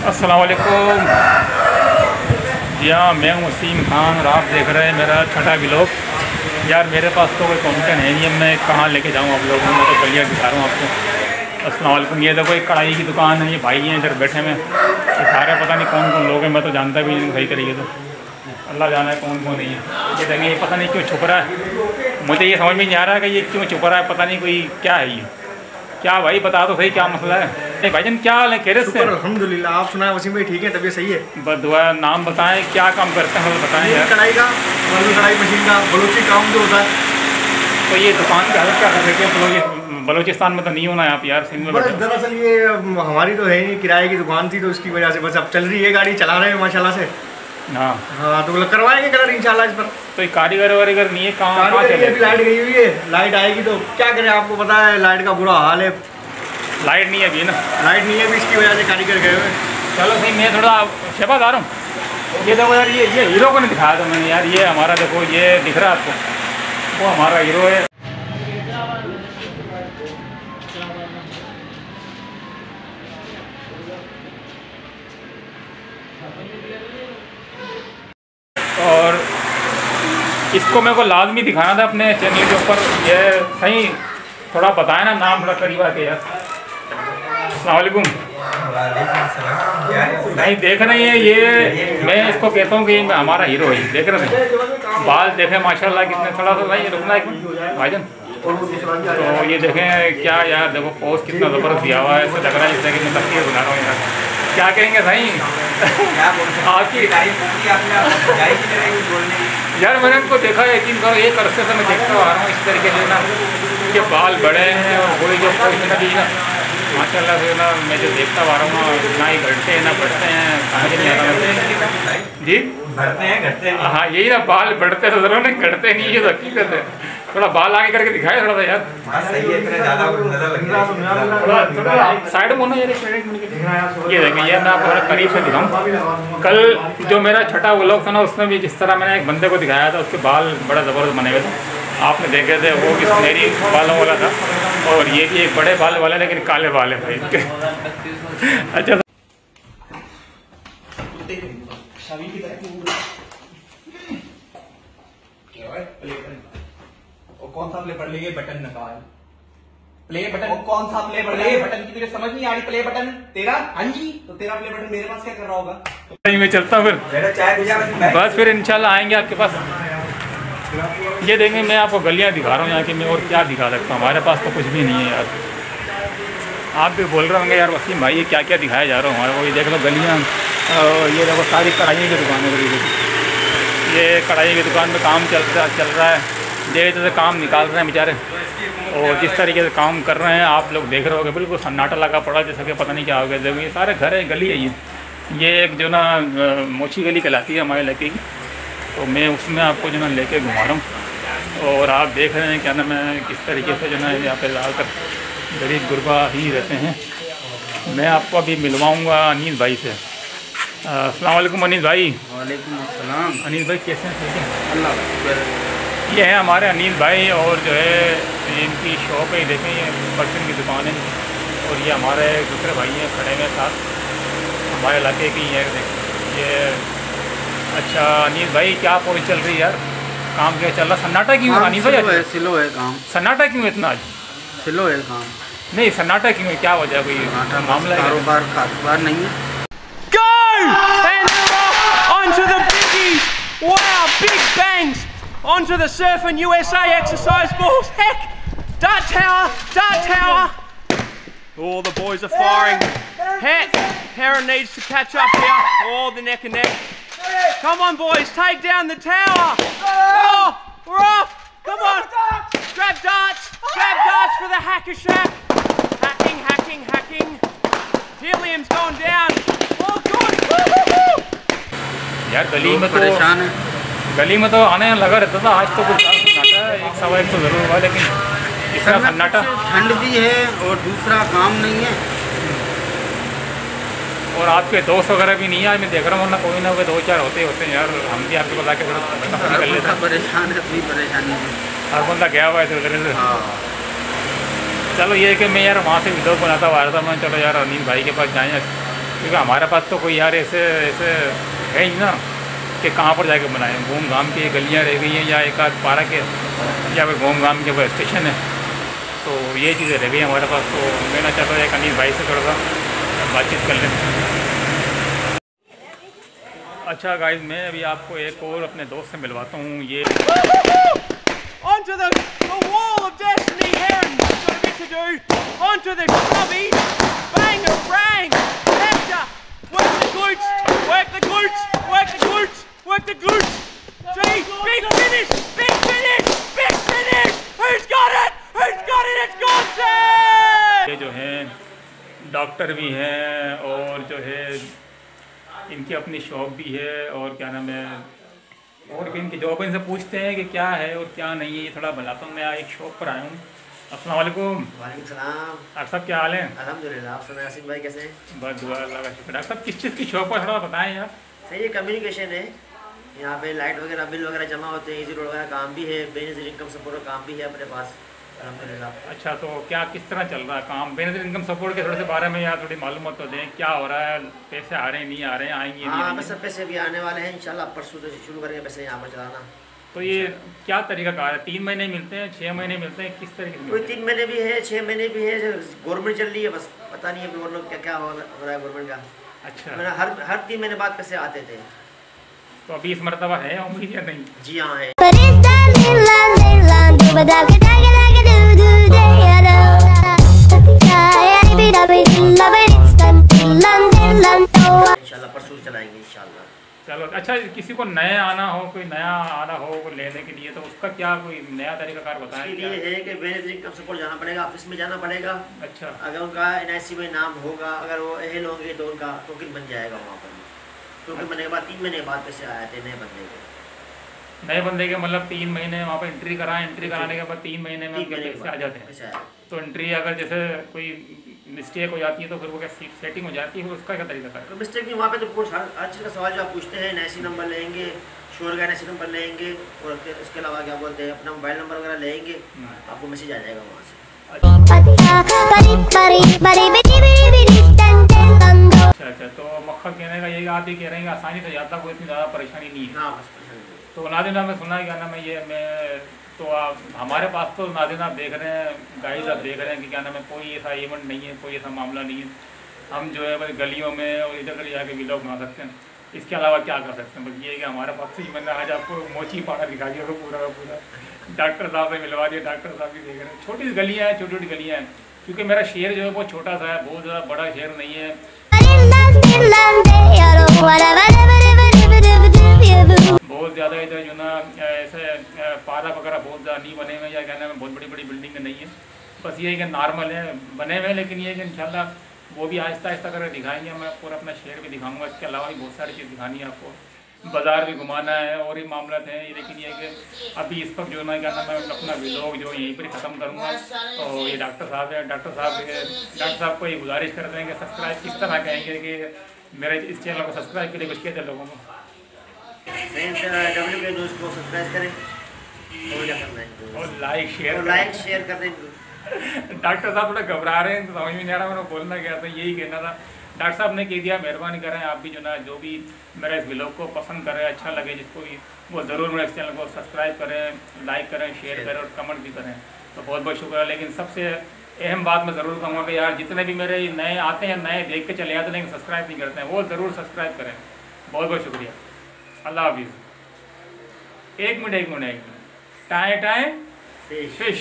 अस्सलाम वालेकुम। जी हाँ, मैं हूँ वसीम खान और आप देख रहे हैं मेरा छठा व्लॉग। यार मेरे पास तो कोई कंटेंट है नहीं, मैं कहाँ लेके जाऊँ आप लोगों को, मैं तो गलियाँ दिखा रहा हूँ आपको। अस्सलाम वालेकुम। ये देखो एक कढ़ाई की दुकान है, ये भाई हैं इधर बैठे में, ये सारे पता नहीं कौन कौन लोग हैं, मैं तो जानता भी नहीं सही तरीके से, अल्लाह जाना है कौन कौन नहीं है। ये देखिए, ये पता नहीं क्यों छुप रहा है, मुझे ये समझ में नहीं आ रहा है कि ये क्यों छुप रहा है, पता नहीं कोई क्या है ये। क्या भाई बता तो सही क्या मसला है। भाईजान क्या हाल है, खैरियत से? अल्हम्दुलिल्लाह, आप सुनाए वसीम भाई? ठीक है, तबीयत सही है? बदुआ। नाम बताएं, क्या काम करते हैं बताएं यार। कढ़ाई का, कढ़ाई मशीन का बलोची काम जो होता है। तो ये दुकान का हालत क्या कर रहे हैं? बलोचिस्तान में तो नहीं होना है आप यार, सिंध में बैठे। दरअसल ये हमारी तो है नहीं, किराए की दुकान थी तो उसकी वजह से बस अब चल रही है, गाड़ी चला रहे हैं माशाल्लाह से। हाँ हाँ, तो करवाएंगे कलर इंशाल्लाह इस पर। तो ये कारीगर वारीगर नहीं है, कहाँ लाइट गई हुई है, लाइट आएगी तो क्या करें, आपको पता है लाइट का बुरा हाल है। लाइट नहीं है अभी ना? लाइट नहीं है अभी, इसकी वजह से कारीगर गए हुए। चलो सही, मैं थोड़ा शेफात आ रहा हूँ। ये देखो यार, ये हीरो को नहीं दिखाया था मैंने यार, ये हमारा देखो, ये दिख रहा है आपको, वो हमारा हीरो है। और इसको मेरे को लाजमी दिखाना था अपने चैनल के ऊपर, ये सही थोड़ा बताया ना, नाम थोड़ा करीब आके यार। अस्सलाम वालेकुम। नहीं देख रहे हैं ये, मैं इसको कहता हूँ कि हमारा हीरो है, देख रहे थे बाल देखें माशाल्लाह कितने, थोड़ा सा भाई रुकना एक भाईजान। तो ये देखें क्या यार, देखो पोस्ट कितना ज़बरदस्त दिया हुआ है, ऐसा लग रहा है जैसे कि मैं तस्वीर बना रहा हूँ यार। क्या कहेंगे भाई आपकी यार, मैंने इनको देखा है 3 करोड़, एक अरसे से मैं देखता आ रहा हूँ इस तरीके से ना, कि बाल बड़े हैं और कोई जो ना माशाल्लाह से ना, मैं जो देखता आ रहा हूँ ना ही घटते हैं ना बढ़ते हैं, कहाँ के नहीं आ रहा जी, बढ़ते हैं घटते हैं। हाँ यही ना, बाल बढ़ते तो जरूर नहीं, घटते नहीं, ये तो हकीकत है। थोड़ा बाल आगे करके दिखाए थोड़ा सा यार। सही है, इतने ज़्यादा नजर लग रहा है। थोड़ा साइड में होना यार, ये देखें ये मैं आपको थोड़ा करीब से दिखाऊँ। कल जो मेरा छठा व्लॉग था ना, उसमें भी जिस तरह मैंने एक बंदे को दिखाया था, उसके बाल बड़ा ज़बरदस्त बने हुए थे, आपने देखे थे, वो भी सुनहरी बालों वाला था, और ये भी एक बड़े बाल वाला लेकिन काले बाल है भाई। अच्छा कौन सा प्ले बटन, ये बटन निकाल, प्ले बटन, कौन सा प्ले बटन की तुझे समझ नहीं आ रही? प्ले बटन तेरा? हाँ जी, तो तेरा प्ले बटन मेरे पास क्या कर रहा होगा? नहीं मैं चलता हूँ फिर, चाय भेजा बस फिर इंशाल्लाह आएंगे आपके पास। ये देखेंगे, मैं आपको गलियाँ दिखा रहा हूँ यहाँ की, मैं और क्या दिखा सकता हूँ, हमारे पास तो कुछ भी नहीं है यार। आप भी बोल रहे होंगे यार वसीम भाई ये क्या क्या दिखाया जा रहा हूँ हमारे को, ये देख लो गलियाँ, ये देखो सारी कढ़ाई की दुकान है, ये कढ़ाई की दुकान में काम चल रहा है, धीरे धीरे काम निकाल रहे हैं बेचारे, और जिस तरीके से काम कर रहे हैं आप लोग देख रहे होगे, बिल्कुल सन्नाटा लगा पड़ा जैसा कि पता नहीं क्या हो गया। देखो ये सारे घर है, गली है ये एक जो ना मोची गली कहलाती है हमारे इलाके की, तो मैं उसमें आपको जो ना लेके घुमा रहा हूँ, और आप देख रहे हैं क्या नाम है किस तरीके से जो ना यहाँ पे ज़्यादातर गरीब गुरबा ही रहते हैं। मैं आपको अभी मिलवाऊँगा अनीस भाई से। अस्सलाम वालेकुम अनीस भाई। वालेकुम अस्सलाम। अनीस भाई कैसे हैं? ठीक है अल्लाह। ये है हमारे अनीस भाई, और जो है इनकी शॉप है, देखें ये बर्तन की दुकान है, और ये हमारे दूसरे भाई हैं खड़े हुए साथ, हमारे इलाके की है देखें ये। अच्छा अनीस भाई क्या पोस्ट चल रही है यार, काम क्या चल रहा? सन्नाटा क्यों है अनीस भाई? स्लो है काम। सन्नाटा क्यों इतना आज? स्लो है काम। नहीं सन्नाटा क्यों है, क्या वजह, कोई मामला है? कारोबार नहीं है। Go! And onto the biggies! Wow, big bangs! Onto the Surfing USA exercise balls. Heck! Dart tower! Oh, the boys are firing. Heck! Heron needs to catch up here. Oh, the neck and neck. Come on, boys, take down the tower. Oh, we're off. Come on. Grab darts for the Hacker Shack. Hacking. Helium's going down. Oh, good. यार गली में तो परेशान है, गली में तो आने लगा रहता था, आज तो कुछ सन्नाटा है, एक सवा एक तो ज़रूर हुआ, लेकिन इतना सन्नाटा। ठंड भी है और दूसरा काम नहीं है, और आपके दोस्त वगैरह भी नहीं है, आज मैं देख रहा हूँ, वरना कोई ना कोई 2-4 होते हैं यार, हम भी आपके बता के थोड़ा कर लेते हैं। परेशान है, अपनी परेशानी है, हर बंदा गया हुआ है इधर से। हाँ। चलो ये है कि मैं यार वहाँ से वीडियो बनाता हुआ आ रहा था, मैं चलो यार अनिल भाई के पास जाएँ, क्योंकि हमारे पास तो कोई यार ऐसे ऐसे है ही ना कि कहाँ पर जाके बनाएं। घूम घाम के गलियाँ रह गई हैं या एक आध पार्क है या फिर घूम घाम के वो स्टेशन है, तो ये चीज़ें रह गई हमारे पास। तो मैं चाहता हूँ एक अनिल भाई से थोड़ा सा बातचीत कर लें। अच्छा गाइस, मैं अभी आपको एक और अपने दोस्त से मिलवाता हूँ। ये onto the wall of destiny, Heron. Got a bit to do. Onto the stubby. Bang and bang. Hector. Work the glutes. Work the glutes. Work the glutes. Work the glutes. Gee, big finish. Big finish. Big finish. Who's got it? Who's got it? It's Gonson. ये जो हैं doctor भी हैं और जो है इनकी अपनी शॉप भी है, और क्या नाम है, और भी इनकी जॉब इनसे पूछते हैं कि क्या है और क्या नहीं है। ये थोड़ा बताता हूँ। मैं एक शॉप पर आया हूँ। अस्सलाम वालेकुम। वालेकुम सलाम। डॉक्टर साहब क्या हाल है? अल्हम्दुलिल्लाह। आप सुनाए आसिफ भाई कैसे हैं? बस दुआ अल्लाह का शुक्र। डॉक्टर साहब किस चीज़ की शॉप पर थोड़ा बताएं यार। सही है, कम्युनिकेशन है यहाँ पे। लाइट वगैरह बिल वगैरह जमा होते हैं, इजी रोड वगैरह काम भी है, बेनिफिट इनकम सपोर्ट का काम भी है अपने पास अल्हम्दुलिल्लाह। अच्छा, तो क्या किस तरह चल रहा है काम? बेनिफिट इनकम सपोर्ट के थोड़े से बारे में यार थोड़ी मालूमात तो दें। क्या हो रहा है? पैसे आ रहे हैं, नहीं आ रहे हैं, आएंगे नहीं हाँ, आएंगे? बस सब पैसे भी आने वाले हैं इंशाल्लाह। परसों से शुरू करेंगे पैसे यहाँ पर चलाना। तो ये क्या तरीका कार है? 3 महीने मिलते हैं, 6 महीने मिलते हैं, किस तरीके से? कोई 3 महीने भी है, 6 महीने भी है। गवर्नमेंट चल रही है, बस पता नहीं है गवर्नमेंट क्या क्या हो रहा है गवर्नमेंट का। अच्छा, मैंने हर 3 महीने बाद पैसे आते थे। तो अभी इस मरतबा है उम्मीद या नहीं? जी हाँ है। इंशाल्लाह परसों चलाएंगे इंशाल्लाह। चलो अच्छा, किसी को नया आना हो, कोई नया आना हो कोई लेने के लिए, तो उसका क्या कोई नया तरीकाकार बताएं? इसके लिए है कि बेनिफिट इनकम सपोर्ट जाना पड़ेगा, ऑफिस में जाना पड़ेगा। अच्छा, अगर उनका NIC में नाम होगा, अगर वो अहल होंगे तो उनका टोकन बन जाएगा वहाँ पर। टोकन बनने के बाद 3 महीने बाद पैसे आए थे नए बंदे के। नए बंदे के मतलब 3 महीने वहाँ पर एंट्री कराएं, एंट्री कराने के बाद 3 महीने में उनके पैसे आ जाते हैं। पैसे आए। तो एंट्री अगर जैसे कोई मिस्टेक हो जाती है तो फिर वो क्या सेटिंग हो जाती है, उसका क्या तरीका है? तो मिस्टेक नहीं, वहाँ पे तो पूछ हर चीज़ का सवाल जो आप पूछते हैं, NIC नंबर लेंगे, शोर का NIC नंबर लेंगे, और इसके अलावा क्या बोलते हैं अपना मोबाइल नंबर वगैरह लेंगे, आपको मैसेज आ जाएगा वहाँ से। अच्छा, तो मक्खल कहने का यही आप ही कह रहे हैं कि आसानी से जाता, कोई इतनी ज़्यादा परेशानी नहीं है। हाँ बस परेशानी नहीं। तो नादिन मैं सुना क्या नाम है ये मैं तो आप हमारे पास तो नादिन आप देख रहे हैं, गाइस आप देख रहे हैं कि क्या नाम है, कोई ऐसा इवेंट नहीं है, कोई ऐसा मामला नहीं है। हम जो है बस गलियों में और इधर उधर जाके व्लॉग बना सकते हैं। इसके अलावा क्या कर सकते हैं? बस ये है कि हमारे पास ही मैंने आज आपको मोची पाड़ा दिखा दिया पूरा का पूरा। डॉक्टर साहब से मिलवा दिया, डॉक्टर साहब भी देख रहे हैं। छोटी गलियाँ हैं, छोटी छोटी गलियाँ हैं, क्योंकि मेरा शहर जो है वो छोटा सा है, बहुत ज़्यादा बड़ा शहर नहीं है। बहुत ज़्यादा इधर जो ना ऐसे पार्क वगैरह बहुत ज़्यादा नहीं बने हुए, या कहना में बहुत बड़ी बड़ी बिल्डिंग नहीं है। बस ये है कि नॉर्मल है बने हुए, लेकिन ये है कि इंशाल्लाह वो भी आहिस्ता आहिस्ता करके दिखाएंगे। मैं पूरा अपना शहर भी दिखाऊंगा, इसके अलावा भी बहुत सारी चीज़ दिखानी है आपको, बाज़ार भी घुमाना है और ये मामला हैं। लेकिन ये कि अभी इस वक्त जो ना क्या नाम है अपना व्लॉग जो यहीं पर ख़त्म करूँगा। और ये डॉक्टर साहब है, डॉक्टर साहब को ये गुजारिश करते हैं कि सब्सक्राइब किस तरह कहेंगे कि मेरे इस चैनल को सब्सक्राइब के लिए कुछ कहते लोगों को? W के दोस्त को सब्सक्राइब करें और क्या करना है, और लाइक शेयर कर दें। डॉक्टर साहब थोड़ा घबरा रहे हैं, तो समझ में नहीं आ रहा, मैंने बोलना क्या था, यही कहना था। डॉक्टर साहब ने कह दिया, मेहरबानी करें आप भी जो ना जो भी मेरा इस व्लॉग को पसंद करें, अच्छा लगे जिसको भी, वो ज़रूर मेरे इस चैनल को सब्सक्राइब करें, लाइक करें, शेयर करें और कमेंट भी करें। तो बहुत बहुत शुक्रिया। लेकिन सबसे अहम बात मैं ज़रूर कहूँगा कि यार जितने भी मेरे नए आते हैं, नए देख के चले आते हैं लेकिन सब्सक्राइब नहीं करते हैं, वो ज़रूर सब्सक्राइब करें। बहुत बहुत शुक्रिया। अल्लाह हाफिज़। एक मिनट टाइम फिश।